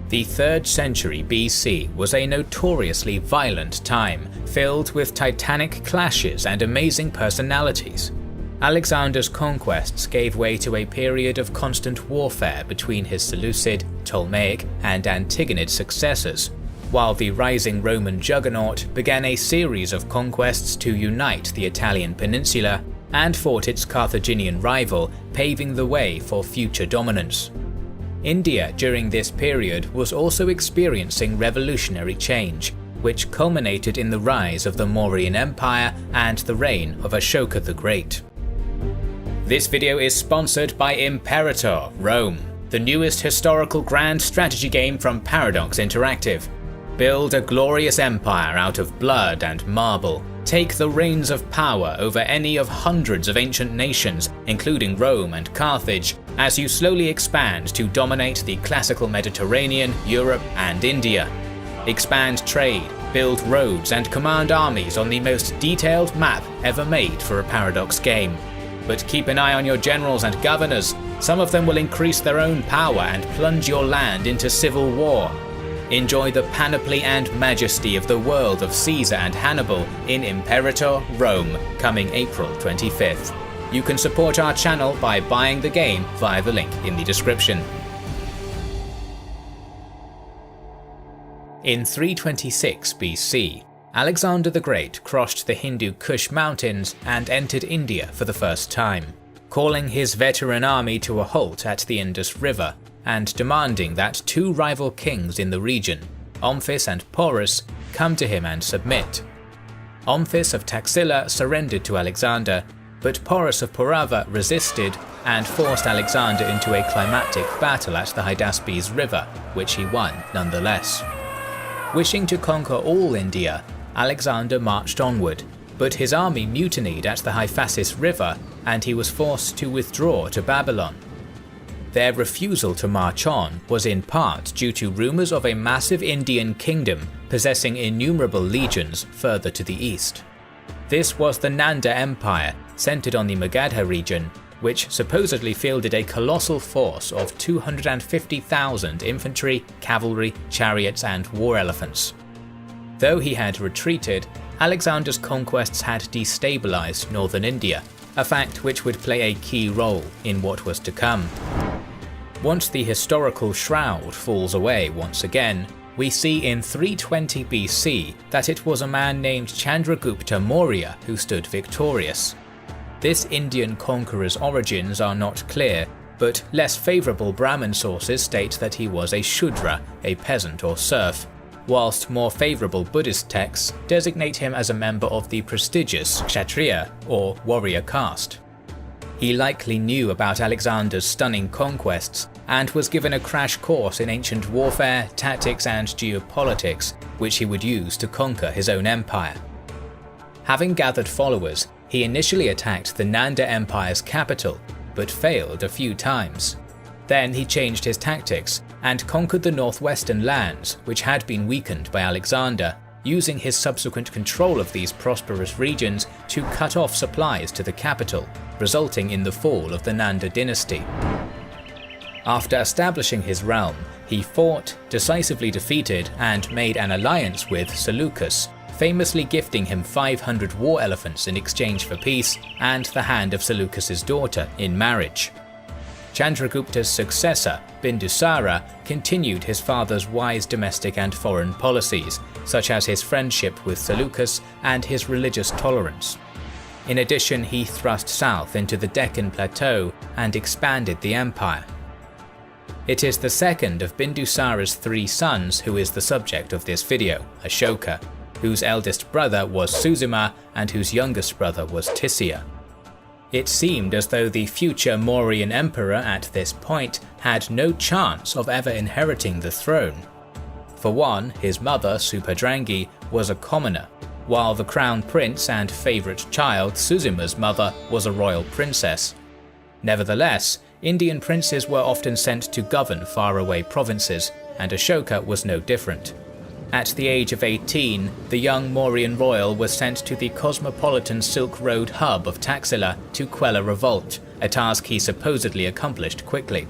The 3rd century BC was a notoriously violent time, filled with titanic clashes and amazing personalities. Alexander's conquests gave way to a period of constant warfare between his Seleucid, Ptolemaic, and Antigonid successors, while the rising Roman juggernaut began a series of conquests to unite the Italian peninsula and fought its Carthaginian rival, paving the way for future dominance. India during this period was also experiencing revolutionary change, which culminated in the rise of the Mauryan Empire and the reign of Ashoka the Great. This video is sponsored by Imperator: Rome, the newest historical grand strategy game from Paradox Interactive. Build a glorious empire out of blood and marble. Take the reins of power over any of hundreds of ancient nations, including Rome and Carthage, as you slowly expand to dominate the classical Mediterranean, Europe, and India. Expand trade, build roads, and command armies on the most detailed map ever made for a Paradox game. But keep an eye on your generals and governors. Some of them will increase their own power and plunge your land into civil war. Enjoy the panoply and majesty of the world of Caesar and Hannibal in Imperator: Rome, coming April 25th. You can support our channel by buying the game via the link in the description. In 326 BC, Alexander the Great crossed the Hindu Kush mountains and entered India for the first time, calling his veteran army to a halt at the Indus River and demanding that 2 rival kings in the region, Omphis and Porus, come to him and submit. Omphis of Taxila surrendered to Alexander, but Porus of Purava resisted and forced Alexander into a climactic battle at the Hydaspes River, which he won nonetheless. Wishing to conquer all India, Alexander marched onward, but his army mutinied at the Hyphasis River and he was forced to withdraw to Babylon. Their refusal to march on was in part due to rumours of a massive Indian kingdom possessing innumerable legions further to the east. This was the Nanda Empire, centred on the Magadha region, which supposedly fielded a colossal force of 250,000 infantry, cavalry, chariots, and war elephants. Though he had retreated, Alexander's conquests had destabilised northern India, a fact which would play a key role in what was to come. Once the historical shroud falls away once again, we see in 320 BC that it was a man named Chandragupta Maurya who stood victorious. This Indian conqueror's origins are not clear, but less favourable Brahmin sources state that he was a Shudra, a peasant or serf, whilst more favourable Buddhist texts designate him as a member of the prestigious Kshatriya or warrior caste. He likely knew about Alexander's stunning conquests and was given a crash course in ancient warfare, tactics and geopolitics, which he would use to conquer his own empire. Having gathered followers, he initially attacked the Nanda Empire's capital, but failed a few times. Then he changed his tactics and conquered the northwestern lands, which had been weakened by Alexander, using his subsequent control of these prosperous regions to cut off supplies to the capital, resulting in the fall of the Nanda dynasty. After establishing his realm, he fought, decisively defeated, and made an alliance with Seleucus, famously gifting him 500 war elephants in exchange for peace and the hand of Seleucus's daughter in marriage. Chandragupta's successor, Bindusara, continued his father's wise domestic and foreign policies, such as his friendship with Seleucus and his religious tolerance. In addition, he thrust south into the Deccan Plateau and expanded the empire. It is the second of Bindusara's 3 sons who is the subject of this video, Ashoka, whose eldest brother was Suzima and whose youngest brother was Tisia. It seemed as though the future Mauryan emperor at this point had no chance of ever inheriting the throne. For one, his mother, Superdrangi, was a commoner, while the crown prince and favourite child, Suzima's mother, was a royal princess. Nevertheless, Indian princes were often sent to govern faraway provinces, and Ashoka was no different. At the age of 18, the young Mauryan royal was sent to the cosmopolitan Silk Road hub of Taxila to quell a revolt, a task he supposedly accomplished quickly.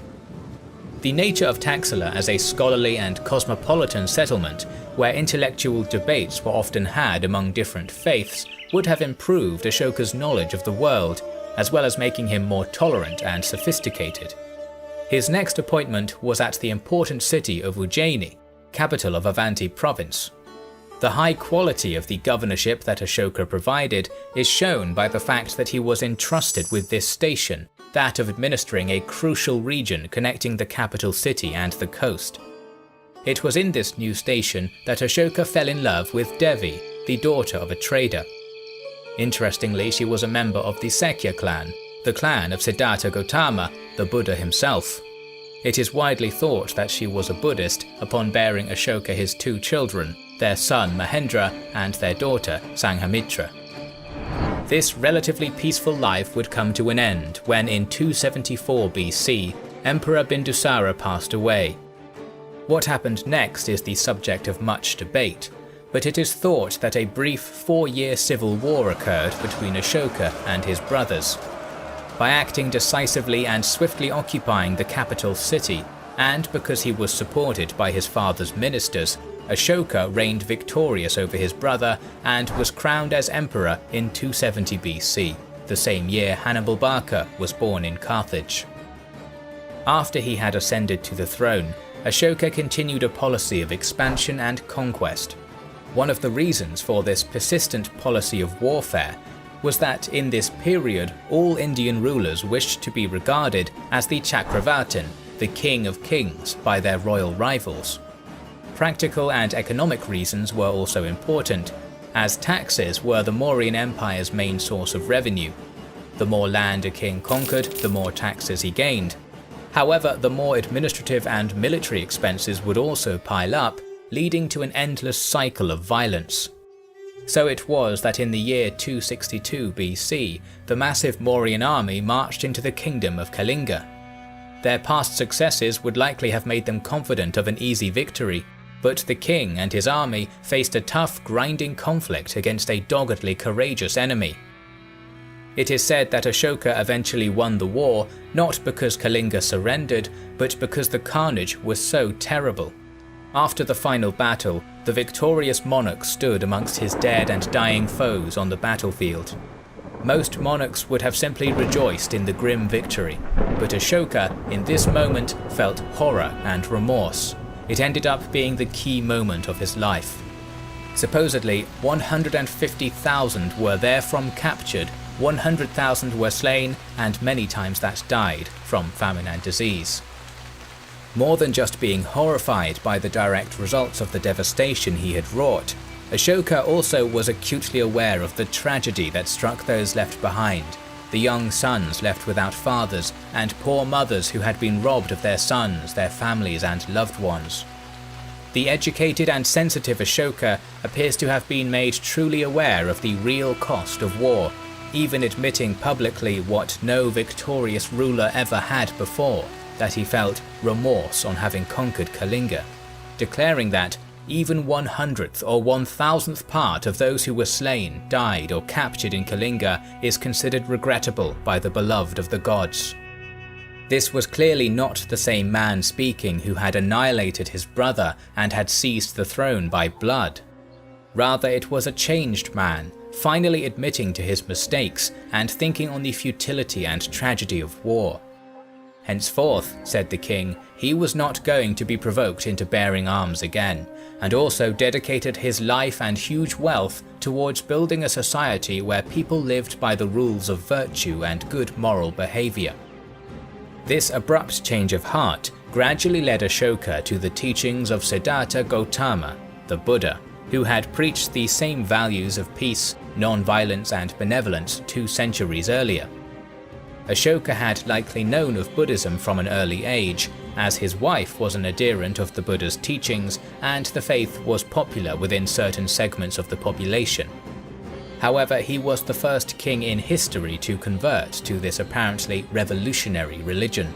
The nature of Taxila as a scholarly and cosmopolitan settlement, where intellectual debates were often had among different faiths, would have improved Ashoka's knowledge of the world, as well as making him more tolerant and sophisticated. His next appointment was at the important city of Ujjaini, capital of Avanti province. The high quality of the governorship that Ashoka provided is shown by the fact that he was entrusted with this station, that of administering a crucial region connecting the capital city and the coast. It was in this new station that Ashoka fell in love with Devi, the daughter of a trader. Interestingly, she was a member of the Sakya clan, the clan of Siddhartha Gautama, the Buddha himself. It is widely thought that she was a Buddhist upon bearing Ashoka his 2 children, their son Mahendra and their daughter Sanghamitra. This relatively peaceful life would come to an end when in 274 BC, Emperor Bindusara passed away. What happened next is the subject of much debate, but it is thought that a brief 4-year civil war occurred between Ashoka and his brothers. By acting decisively and swiftly occupying the capital city, and because he was supported by his father's ministers, Ashoka reigned victorious over his brother and was crowned as emperor in 270 BC, the same year Hannibal Barca was born in Carthage. After he had ascended to the throne, Ashoka continued a policy of expansion and conquest. One of the reasons for this persistent policy of warfare was that in this period all Indian rulers wished to be regarded as the Chakravartin, the king of kings, by their royal rivals. Practical and economic reasons were also important, as taxes were the Mauryan Empire's main source of revenue. The more land a king conquered, the more taxes he gained. However, the more administrative and military expenses would also pile up, leading to an endless cycle of violence. So it was that in the year 262 BC, the massive Mauryan army marched into the kingdom of Kalinga. Their past successes would likely have made them confident of an easy victory, but the king and his army faced a tough, grinding conflict against a doggedly courageous enemy. It is said that Ashoka eventually won the war not because Kalinga surrendered, but because the carnage was so terrible. After the final battle, the victorious monarch stood amongst his dead and dying foes on the battlefield. Most monarchs would have simply rejoiced in the grim victory, but Ashoka in this moment felt horror and remorse. It ended up being the key moment of his life. Supposedly, 150,000 were therefrom captured, 100,000 were slain, and many times that died from famine and disease. More than just being horrified by the direct results of the devastation he had wrought, Ashoka also was acutely aware of the tragedy that struck those left behind, the young sons left without fathers, and poor mothers who had been robbed of their sons, their families and loved ones. The educated and sensitive Ashoka appears to have been made truly aware of the real cost of war, even admitting publicly what no victorious ruler ever had before, that he felt remorse on having conquered Kalinga, declaring that even 100th or 1000th part of those who were slain, died or captured in Kalinga is considered regrettable by the beloved of the gods. This was clearly not the same man speaking who had annihilated his brother and had seized the throne by blood. Rather, it was a changed man, finally admitting to his mistakes and thinking on the futility and tragedy of war. Henceforth, said the king, he was not going to be provoked into bearing arms again, and also dedicated his life and huge wealth towards building a society where people lived by the rules of virtue and good moral behavior. This abrupt change of heart gradually led Ashoka to the teachings of Siddhartha Gautama, the Buddha, who had preached the same values of peace, non-violence and benevolence 2 centuries earlier. Ashoka had likely known of Buddhism from an early age, as his wife was an adherent of the Buddha's teachings and the faith was popular within certain segments of the population. However, he was the first king in history to convert to this apparently revolutionary religion.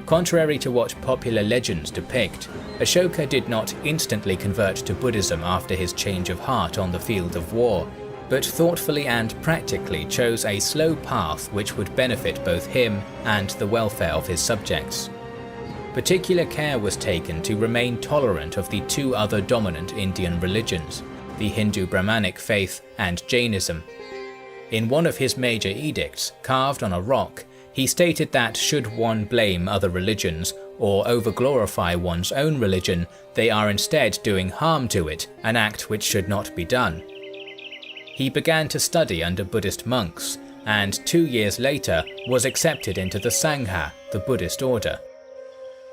Contrary to what popular legends depict, Ashoka did not instantly convert to Buddhism after his change of heart on the field of war, but thoughtfully and practically chose a slow path which would benefit both him and the welfare of his subjects. particular care was taken to remain tolerant of the two other dominant Indian religions, the Hindu Brahmanic faith and Jainism. In one of his major edicts, carved on a rock, he stated that should one blame other religions or overglorify one's own religion, they are instead doing harm to it, an act which should not be done. He began to study under Buddhist monks, and 2 years later was accepted into the Sangha, the Buddhist order.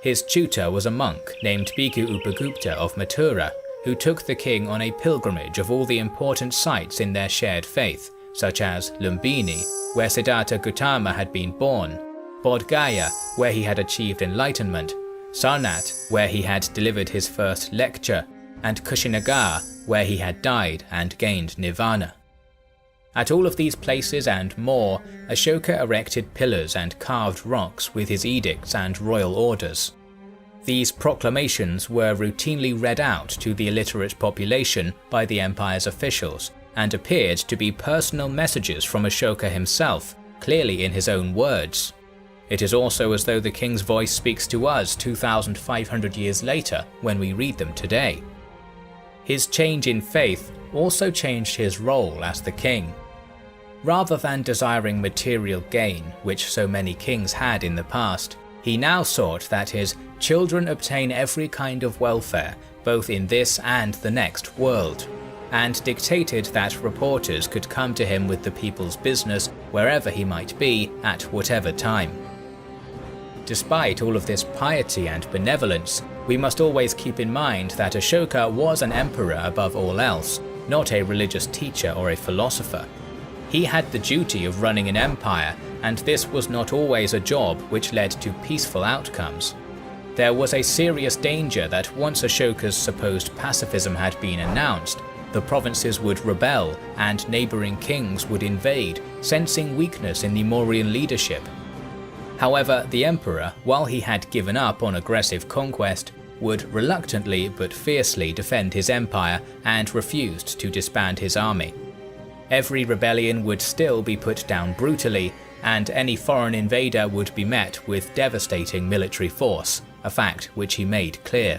His tutor was a monk named Bhikkhu Upagupta of Mathura, who took the king on a pilgrimage of all the important sites in their shared faith, such as Lumbini, where Siddhartha Gautama had been born, Bodh Gaya, where he had achieved enlightenment, Sarnath, where he had delivered his first lecture, and Kushinagar, where he had died and gained nirvana. At all of these places and more, Ashoka erected pillars and carved rocks with his edicts and royal orders. These proclamations were routinely read out to the illiterate population by the empire's officials, and appeared to be personal messages from Ashoka himself, clearly in his own words. It is also as though the king's voice speaks to us 2,500 years later when we read them today. His change in faith also changed his role as the king. Rather than desiring material gain, which so many kings had in the past, he now sought that his children obtain every kind of welfare, both in this and the next world, and dictated that reporters could come to him with the people's business wherever he might be at whatever time. Despite all of this piety and benevolence, we must always keep in mind that Ashoka was an emperor above all else, not a religious teacher or a philosopher. He had the duty of running an empire, and this was not always a job which led to peaceful outcomes. There was a serious danger that once Ashoka's supposed pacifism had been announced, the provinces would rebel and neighbouring kings would invade, sensing weakness in the Mauryan leadership. However, the emperor, while he had given up on aggressive conquest, would reluctantly but fiercely defend his empire and refused to disband his army. Every rebellion would still be put down brutally, and any foreign invader would be met with devastating military force, a fact which he made clear.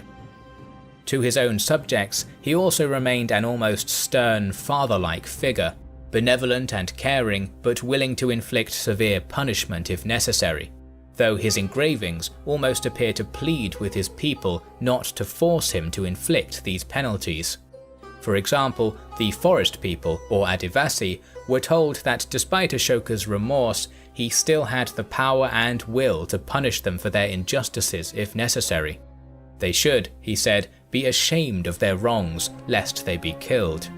To his own subjects, he also remained an almost stern, father-like figure, benevolent and caring, but willing to inflict severe punishment if necessary, though his engravings almost appear to plead with his people not to force him to inflict these penalties. For example, the forest people, or Adivasi, were told that despite Ashoka's remorse, he still had the power and will to punish them for their injustices if necessary. They should, he said, be ashamed of their wrongs, lest they be killed.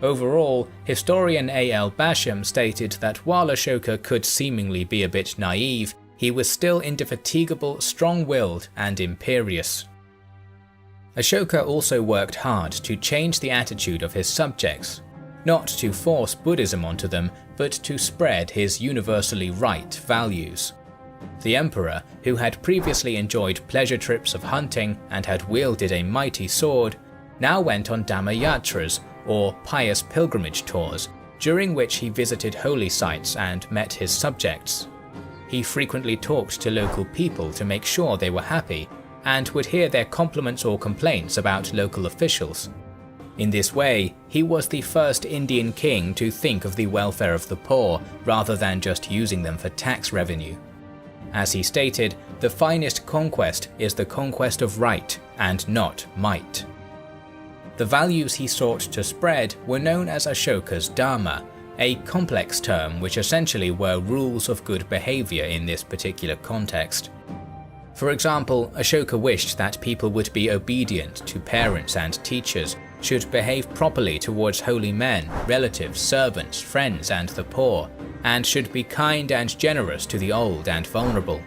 Overall, historian A.L. Basham stated that while Ashoka could seemingly be a bit naive, he was still indefatigable, strong-willed, and imperious. Ashoka also worked hard to change the attitude of his subjects, not to force Buddhism onto them, but to spread his universally right values. The emperor, who had previously enjoyed pleasure trips of hunting and had wielded a mighty sword, now went on Dhammayatras, or pious pilgrimage tours, during which he visited holy sites and met his subjects. He frequently talked to local people to make sure they were happy, and would hear their compliments or complaints about local officials. In this way, he was the first Indian king to think of the welfare of the poor rather than just using them for tax revenue. As he stated, the finest conquest is the conquest of right and not might. The values he sought to spread were known as Ashoka's Dharma, a complex term which essentially were rules of good behaviour in this particular context. For example, Ashoka wished that people would be obedient to parents and teachers, should behave properly towards holy men, relatives, servants, friends, and the poor, and should be kind and generous to the old and vulnerable.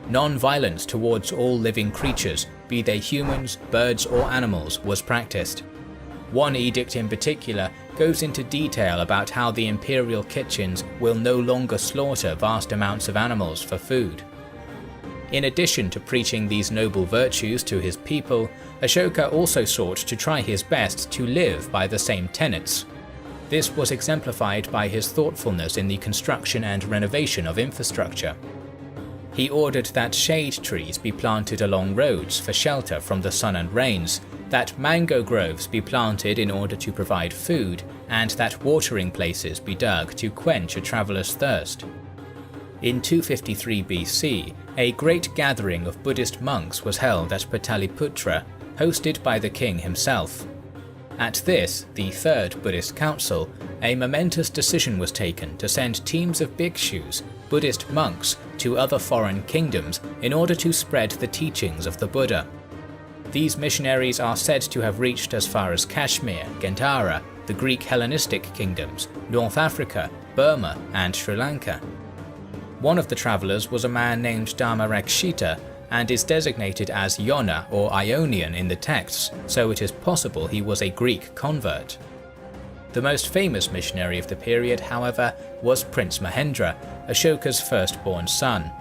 Non-violence towards all living creatures, be they humans, birds, or animals, was practiced. One edict in particular goes into detail about how the imperial kitchens will no longer slaughter vast amounts of animals for food. In addition to preaching these noble virtues to his people, Ashoka also sought to try his best to live by the same tenets. This was exemplified by his thoughtfulness in the construction and renovation of infrastructure. He ordered that shade trees be planted along roads for shelter from the sun and rains, that mango groves be planted in order to provide food, and that watering places be dug to quench a traveller's thirst. In 253 BC, a great gathering of Buddhist monks was held at Pataliputra, hosted by the king himself. At this, the Third Buddhist Council, a momentous decision was taken to send teams of bhikshus, Buddhist monks, to other foreign kingdoms in order to spread the teachings of the Buddha. These missionaries are said to have reached as far as Kashmir, Gandhara, the Greek Hellenistic kingdoms, North Africa, Burma, and Sri Lanka. One of the travellers was a man named Dharmarakshita, and is designated as Yona or Ionian in the texts, so it is possible he was a Greek convert. The most famous missionary of the period, however, was Prince Mahendra, Ashoka's firstborn son.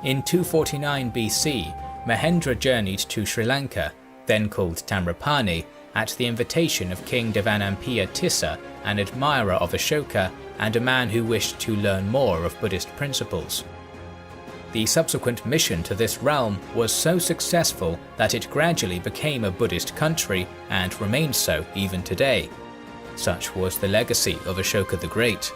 In 249 BC, Mahendra journeyed to Sri Lanka, then called Tamrapani, at the invitation of King Devanampiya Tissa, an admirer of Ashoka and a man who wished to learn more of Buddhist principles. The subsequent mission to this realm was so successful that it gradually became a Buddhist country and remains so even today. Such was the legacy of Ashoka the Great.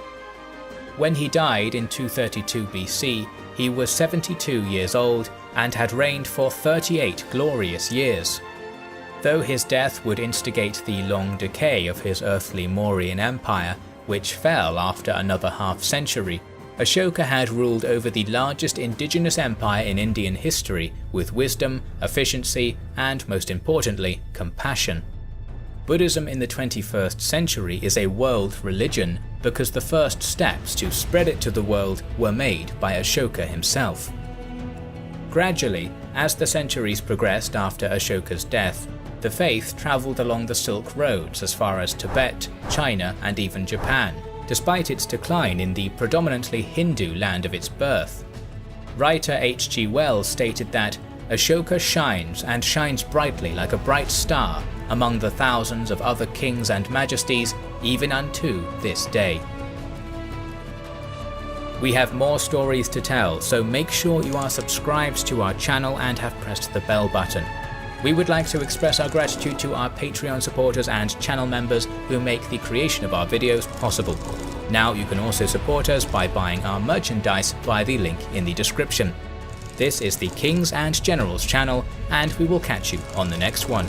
When he died in 232 BC, he was 72 years old and had reigned for 38 glorious years. Though his death would instigate the long decay of his earthly Mauryan Empire, which fell after another half-century, Ashoka had ruled over the largest indigenous empire in Indian history with wisdom, efficiency, and most importantly, compassion. Buddhism in the 21st century is a world religion because the first steps to spread it to the world were made by Ashoka himself. Gradually, as the centuries progressed after Ashoka's death, the faith travelled along the Silk Roads as far as Tibet, China, and even Japan, despite its decline in the predominantly Hindu land of its birth. Writer H.G. Wells stated that Ashoka shines and shines brightly like a bright star among the thousands of other kings and majesties, even unto this day. We have more stories to tell, so make sure you are subscribed to our channel and have pressed the bell button. We would like to express our gratitude to our Patreon supporters and channel members who make the creation of our videos possible. Now you can also support us by buying our merchandise via the link in the description. This is the Kings and Generals channel, and we will catch you on the next one.